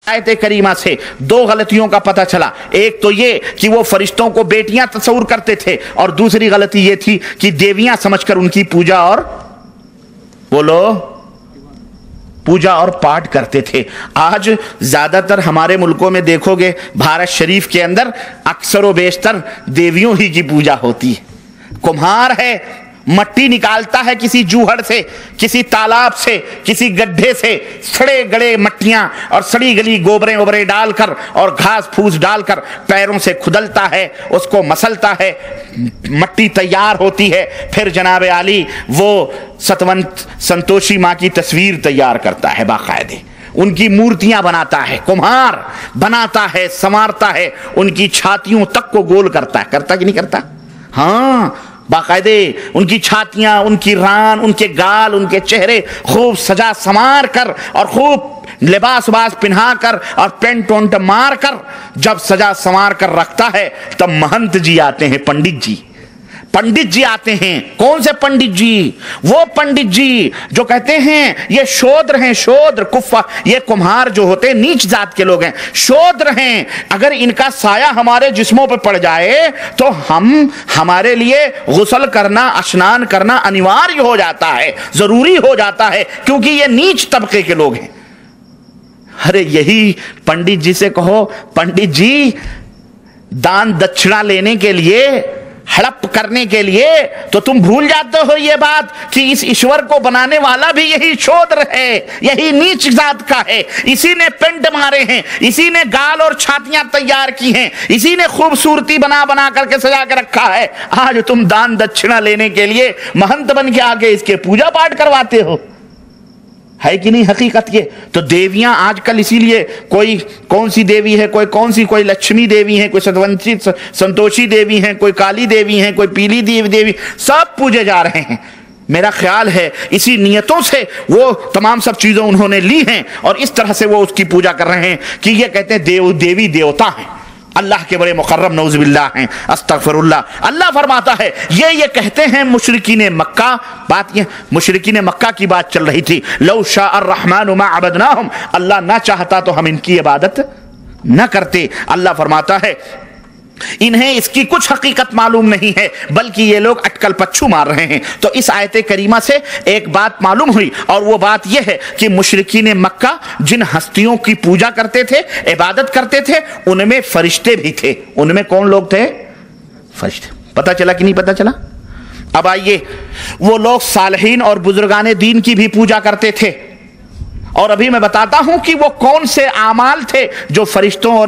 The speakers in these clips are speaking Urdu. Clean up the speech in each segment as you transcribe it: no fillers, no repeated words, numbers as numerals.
آیت کریمہ سے دو غلطیوں کا پتہ چلا۔ ایک تو یہ کہ وہ فرشتوں کو بیٹیاں تصور کرتے تھے، اور دوسری غلطی یہ تھی کہ دیویاں سمجھ کر ان کی پوجا اور بولو پوجا اور پاٹ کرتے تھے۔ آج زیادہ تر ہمارے ملکوں میں دیکھو گے، بھارت شریف کے اندر اکثر و بیشتر دیویوں ہی کی پوجا ہوتی ہے۔ کمہار ہے، مٹی نکالتا ہے کسی جوہڑ سے، کسی تالاب سے، کسی گڈھے سے، سڑے گڑے مٹیاں اور سڑی گلی گوبریں وبریں ڈال کر اور گھاس پھوس ڈال کر پیروں سے کھدلتا ہے، اس کو مسلتا ہے، مٹی تیار ہوتی ہے، پھر جناب عالی وہ ستونت سنتوشی ماں کی تصویر تیار کرتا ہے، باقاعدے ان کی مورتیاں بناتا ہے، کمہار بناتا ہے، سنوارتا ہے، ان کی چھاتیوں تک کو گول کرتا ہے، کرتا کہ نہیں کرتا؟ ہاں، باقاعدے ان کی چھاتیاں، ان کی ران، ان کے گال، ان کے چہرے خوب سجا سنوار کر اور خوب لباس باس پہنا کر اور پینٹ ونٹ مار کر جب سجا سنوار کر رکھتا ہے، تب مہنت جی آتے ہیں، پنڈت جی آتے ہیں۔ کون سے پنڈت جی؟ وہ پنڈت جی جو کہتے ہیں یہ شودر ہیں، شودر کفا، یہ کمہار جو ہوتے ہیں نیچ ذات کے لوگ ہیں، شودر ہیں، اگر ان کا سایہ ہمارے جسموں پہ پڑ جائے تو ہمارے لیے غسل کرنا، اشنان کرنا انیواریا ہو جاتا ہے، ضروری ہو جاتا ہے، کیونکہ یہ نیچ طبقے کے لوگ ہیں۔ ارے یہی پنڈت جی سے کہو، پنڈت جی دان دچھڑا لینے کے لیے، ہڑپ کرنے کے لیے تو تم بھول جاتے ہو یہ بات کہ اس ایشور کو بنانے والا بھی یہی شودر ہے، یہی نیچ ذات کا ہے، اسی نے پینٹ مارے ہیں، اسی نے گال اور چھاتیاں تیار کی ہیں، اسی نے خوبصورتی بنا کر کے سجا کے رکھا ہے۔ آج تم دان دچھنا لینے کے لیے مہنت بن کے آگے اس کے پوجا پاٹ کرواتے ہو، ہے کہ نہیں حقیقت یہ؟ تو دیویاں آج کل اسی لیے کوئی کون سی دیوی ہے، کوئی لکشمی دیوی ہے، کوئی سنتوشی دیوی ہیں، کوئی کالی دیوی ہیں، کوئی پیلی دیوی، سب پوجے جا رہے ہیں۔ میرا خیال ہے اسی نیتوں سے وہ تمام سب چیزیں انہوں نے لی ہیں اور اس طرح سے وہ اس کی پوجا کر رہے ہیں کہ یہ کہتے ہیں دیوی دیوتا ہیں، اللہ کے بڑے مقرب نعوذ باللہ ہیں، استغفر اللہ۔ اللہ فرماتا ہے یہ کہتے ہیں مشرکین مکہ، بات یہ مشرکین مکہ کی بات چل رہی تھی، لو شاء الرحمن ما عبدناہم، اللہ نہ چاہتا تو ہم ان کی عبادت نہ کرتے۔ اللہ فرماتا ہے انہیں اس کی کچھ حقیقت معلوم نہیں ہے، بلکہ یہ لوگ اٹکل پچھو مار رہے ہیں۔ تو اس آیت کریمہ سے ایک بات معلوم ہوئی، اور وہ بات یہ ہے کہ مشرکین مکہ جن ہستیوں کی پوجا کرتے تھے، عبادت کرتے تھے، ان میں فرشتے بھی تھے۔ ان میں کون لوگ تھے؟ فرشتے۔ پتہ چلا کہ نہیں پتہ چلا؟ اب آئیے، وہ لوگ صالحین اور بزرگان دین کی بھی پوجا کرتے تھے، اور ابھی میں بتاتا ہوں کہ وہ کون سے اعمال تھے جو فرشتوں اور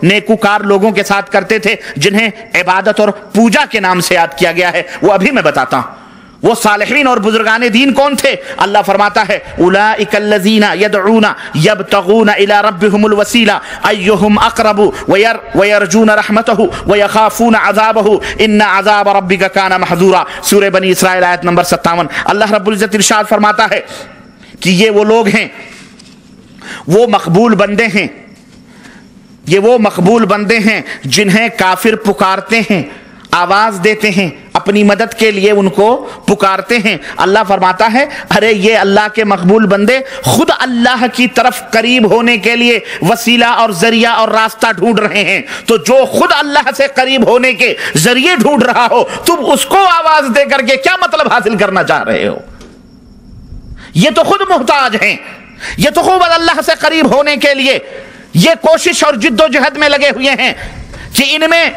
نیکوکار لوگوں کے ساتھ کرتے تھے، جنہیں عبادت اور پوجا کے نام سے یاد کیا گیا ہے، وہ ابھی میں بتاتا ہوں۔ وہ صالحین اور بزرگان دین کون تھے؟ اللہ فرماتا ہے اولئک الذین یدعون یبتغون الی ربہم الوسیلہ ایہم اقرب ویرجون رحمتہ ویخافون عذابہ ان عذاب ربک کان محذورا، سورہ بنی اسرائیل آیت نمبر 57۔ اللہ رب العزت ارشاد فرماتا ہے کہ یہ وہ لوگ ہیں، وہ مقبول بندے ہیں، یہ وہ مقبول بندے ہیں جنہیں کافر پکارتے ہیں، آواز دیتے ہیں، اپنی مدد کے لیے ان کو پکارتے ہیں۔ اللہ فرماتا ہے ارے یہ اللہ کے مقبول بندے خود اللہ کی طرف قریب ہونے کے لیے وسیلہ اور ذریعہ اور راستہ ڈھونڈ رہے ہیں، تو جو خود اللہ سے قریب ہونے کے ذریعے ڈھونڈ رہا ہو، تم اس کو آواز دے کر کے کیا مطلب حاصل کرنا چاہ رہے ہو؟ یہ تو خود محتاج ہیں، یہ تو خود اللہ سے قریب ہونے کے لیے یہ کوشش اور جد و جہد میں لگے ہوئے ہیں کہ ان میں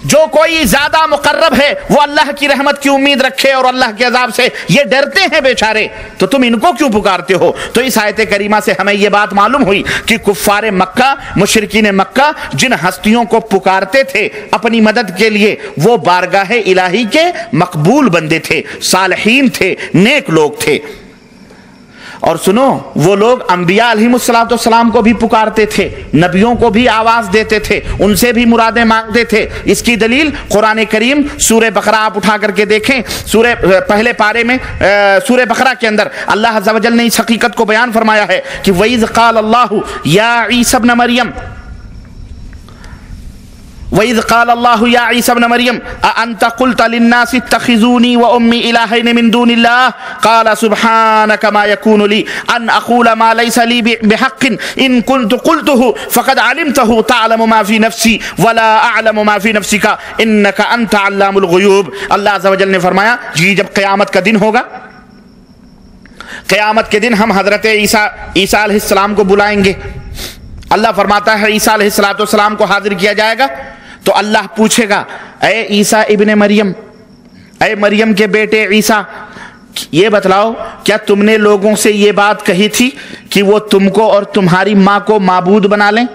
جو کوئی زیادہ مقرب ہے وہ اللہ کی رحمت کی امید رکھے اور اللہ کے عذاب سے یہ ڈرتے ہیں بیچارے، تو تم ان کو کیوں پکارتے ہو؟ تو اس آیت کریمہ سے ہمیں یہ بات معلوم ہوئی کہ کفار مکہ، مشرکین مکہ جن ہستیوں کو پکارتے تھے اپنی مدد کے لیے، وہ بارگاہ الہی کے مقبول بندے تھے، صالحین تھے، نیک لوگ تھے۔ اور سنو، وہ لوگ انبیاء علیہ السلام کو بھی پکارتے تھے، نبیوں کو بھی آواز دیتے تھے، ان سے بھی مرادیں مانگتے تھے۔ اس کی دلیل قرآن کریم سورہ بقرہ آپ اٹھا کر کے دیکھیں، پہلے پارے میں سورہ بقرہ کے اندر اللہ عز و جل نے اس حقیقت کو بیان فرمایا ہے کہ وَإِذْ قَالَ اللَّهُ يَا عِيسَى ابْنَ مَرْيَمَ وَإِذْ قَالَ اللَّهُ يَا عِيسَى ابْنَ مَرْيَمَ أَأَنْتَ قُلْتَ لِلنَّاسِ اتَّخِذُونِي وَأُمِّي إِلَٰهَيْنِ مِن دُونِ اللَّهِ قَالَ سُبْحَانَكَ مَا يَكُونُ لِي أَنْ أَقُولَ مَا لَيْسَ لِي بِحَقٍّ إِن كُنتُ قُلْتُهُ فَقَدْ عَلِمْتَهُ تَعْلَمُ مَا فِي نَفْسِي وَلَا أَعْلَمُ مَا فِي نَفْسِكَ إِنَّكَ أَنْتَ عَلَّامُ الْغُيُوبِ۔ اللہ عز و جل نے فرمایا جی جب قیامت کا دن ہوگا، قیامت کے دن ہم حضرت عیسیٰ علیہ السلام کو بلائیں گے۔ اللہ فرماتا ہے عیسیٰ علیہ السلام کو حاضر کیا جائے گا تو اللہ پوچھے گا اے عیسیٰ ابن مریم، اے مریم کے بیٹے عیسیٰ، یہ بتلاؤ کیا تم نے لوگوں سے یہ بات کہی تھی کہ وہ تم کو اور تمہاری ماں کو معبود بنا لیں،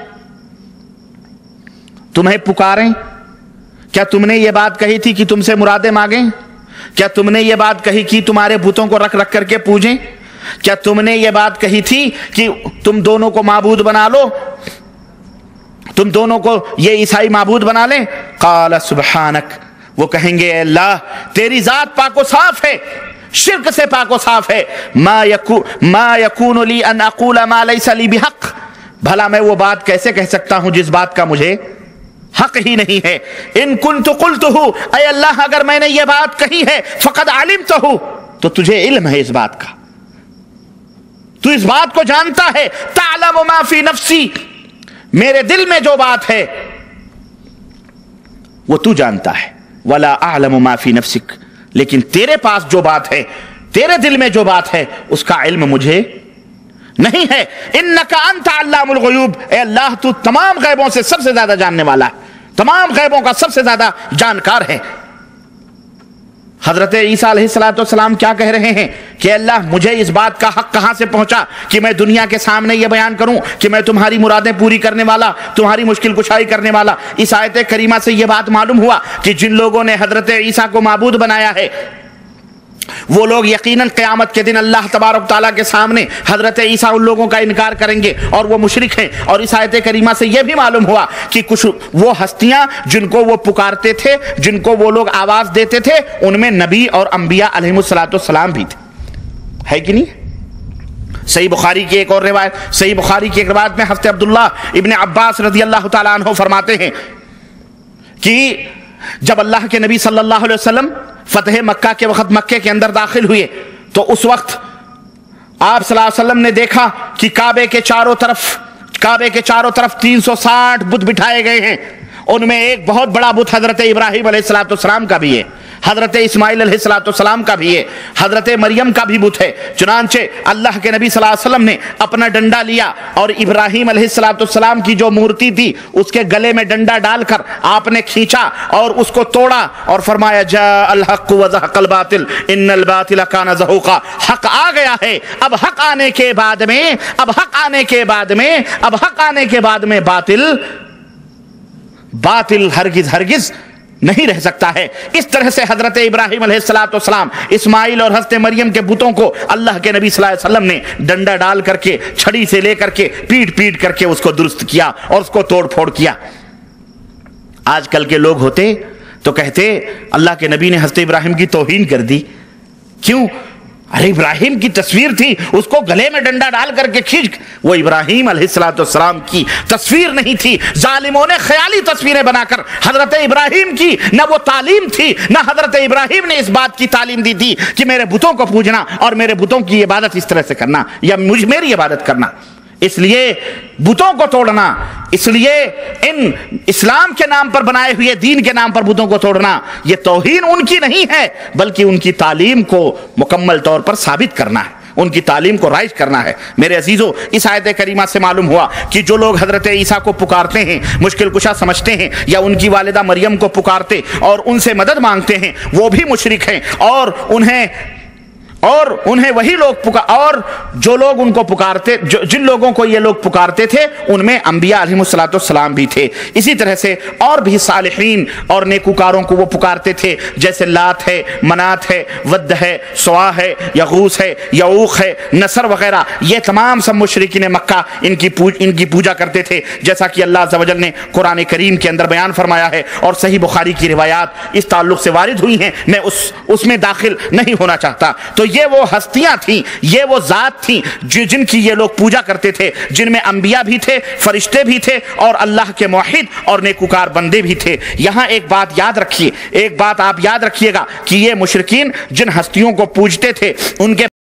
تمہیں پکاریں؟ کیا تم نے یہ بات کہی تھی کہ تم سے مرادیں مانگیں؟ کیا تم نے یہ بات کہی کہ تمہارے بتوں کو رکھ رکھ کر کے پوجیں؟ کیا تم نے یہ بات کہی تھی کہ تم دونوں کو معبود بنا لو، تم دونوں کو یہ عیسائی معبود بنا لیں؟ قال سبحانک، وہ کہیں گے اے اللہ تیری ذات پاک و صاف ہے، شرک سے پاک و صاف ہے۔ ما یکون لی ان اقول ما لیس لی بحق، بھلا میں وہ بات کیسے کہہ سکتا ہوں جس بات کا مجھے حق ہی نہیں ہے۔ ان کنت قلتہ، اے اللہ اگر میں نے یہ بات کہی ہے، فقد علمتہ، تو تجھے علم ہے اس بات کا، تو اس بات کو جانتا ہے۔ تعلم ما فی نفسی، میرے دل میں جو بات ہے وہ تو جانتا ہے۔ ولا اعلم ما فی نفسک، لیکن تیرے پاس جو بات ہے، تیرے دل میں جو بات ہے اس کا علم مجھے نہیں ہے۔ انک انت علام الغیوب، اے اللہ تو تمام غیبوں سے سب سے زیادہ جاننے والا ہے، تمام غیبوں کا سب سے زیادہ جانکار ہے۔ حضرت عیسیٰ علیہ السلام کیا کہہ رہے ہیں کہ اللہ مجھے اس بات کا حق کہاں سے پہنچا کہ میں دنیا کے سامنے یہ بیان کروں کہ میں تمہاری مرادیں پوری کرنے والا، تمہاری مشکل کشائی کرنے والا۔ اس آیت کریمہ سے یہ بات معلوم ہوا کہ جن لوگوں نے حضرت عیسیٰ کو معبود بنایا ہے وہ لوگ یقیناً قیامت کے دن اللہ تبارک تعالیٰ کے سامنے حضرت عیسیٰ ان لوگوں کا انکار کریں گے اور وہ مشرک ہیں۔ اور اس آیت کریمہ سے یہ بھی معلوم ہوا کہ کچھ وہ ہستیاں جن کو وہ پکارتے تھے، جن کو وہ لوگ آواز دیتے تھے، ان میں نبی اور انبیاء علیہ السلام بھی تھے، ہے کہ نہیں؟ صحیح بخاری کی ایک اور روایت، صحیح بخاری کی ایک روایت میں حضرت عبداللہ ابن عباس رضی اللہ تعالیٰ عنہ فرماتے ہیں کہ جب اللہ کے نبی صلی اللہ علیہ وسلم فتح مکہ کے وقت مکے کے اندر داخل ہوئے تو اس وقت آپ صلی اللہ علیہ وسلم نے دیکھا کہ کعبے کے چاروں طرف 360 بت بٹھائے گئے ہیں۔ ان میں ایک بہت بڑا بت حضرت ابراہیم علیہ السلام کا بھی ہے، حضرت اسماعیل علیہ السلام کا بھی ہے، حضرت مریم کا بھی بت ہے۔ چنانچہ اللہ کے نبی صلی اللہ علیہ وسلم نے اپنا ڈنڈا لیا اور ابراہیم علیہ السلام کی جو مورتی تھی اس کے گلے میں ڈنڈا ڈال کر آپ نے کھینچا اور اس کو توڑا اور فرمایا جاء الحق وزهق الباطل ان الباطل كان زهوقا، حق آ گیا ہے۔ اب حق آنے کے بعد میں باطل ہرگز نہیں رہ سکتا ہے۔ اس طرح سے حضرت ابراہیم علیہ السلام، اسماعیل اور حضرت مریم کے بتوں کو اللہ کے نبی صلی اللہ علیہ وسلم نے ڈنڈا ڈال کر کے، چھڑی سے لے کر کے، پیٹ کر کے اس کو درست کیا اور اس کو توڑ پھوڑ کیا۔ آج کل کے لوگ ہوتے تو کہتے اللہ کے نبی نے حضرت ابراہیم کی توہین کر دی، کیوں؟ ارے ابراہیم کی تصویر تھی، اس کو گلے میں ڈنڈا ڈال کر کے کھینچ، وہ ابراہیم علیہ السلام کی تصویر نہیں تھی۔ ظالموں نے خیالی تصویریں بنا کر حضرت ابراہیم کی نہ وہ تعلیم تھی، نہ حضرت ابراہیم نے اس بات کی تعلیم دی تھی کہ میرے بتوں کو پوجنا اور میرے بتوں کی عبادت اس طرح سے کرنا یا میری عبادت کرنا۔ اس لیے بتوں کو توڑنا، اس لیے ان اسلام کے نام پر بنائے ہوئے دین کے نام پر بتوں کو توڑنا، یہ توہین ان کی نہیں ہے بلکہ ان کی تعلیم کو مکمل طور پر ثابت کرنا ہے، ان کی تعلیم کو رائج کرنا ہے۔ میرے عزیزو، اس آیت کریمہ سے معلوم ہوا کہ جو لوگ حضرت عیسیٰ کو پکارتے ہیں، مشکل کشا سمجھتے ہیں، یا ان کی والدہ مریم کو پکارتے اور ان سے مدد مانگتے ہیں، وہ بھی مشرک ہیں، اور انہیں وہی لوگ اور جو لوگ ان کو پکارتے، جن لوگوں کو یہ لوگ پکارتے تھے ان میں انبیاء علیہ السلام بھی تھے۔ اسی طرح سے اور بھی صالحین اور نیکوکاروں کو وہ پکارتے تھے، جیسے لات ہے، منات ہے، ود ہے، سوا ہے، یغوث ہے، یعوق ہے، نصر وغیرہ، یہ تمام سب مشرکین مکہ ان کی پوجا کرتے تھے، جیسا کہ اللہ عز و جل نے قرآن کریم کے اندر بیان فرمایا ہے، اور صحیح بخاری کی روایات اس تعلق سے وارد ہوئی ہیں، میں اس میں داخل نہیں ہونا چاہتا۔ تو یہ وہ ہستیاں تھیں، یہ وہ ذات تھیں جن کی یہ لوگ پوجا کرتے تھے، جن میں انبیاء بھی تھے، فرشتے بھی تھے اور اللہ کے موحد اور نیکوکار بندے بھی تھے۔ یہاں ایک بات یاد رکھیے، ایک بات آپ یاد رکھیے گا کہ یہ مشرکین جن ہستیوں کو پوجتے تھے ان کے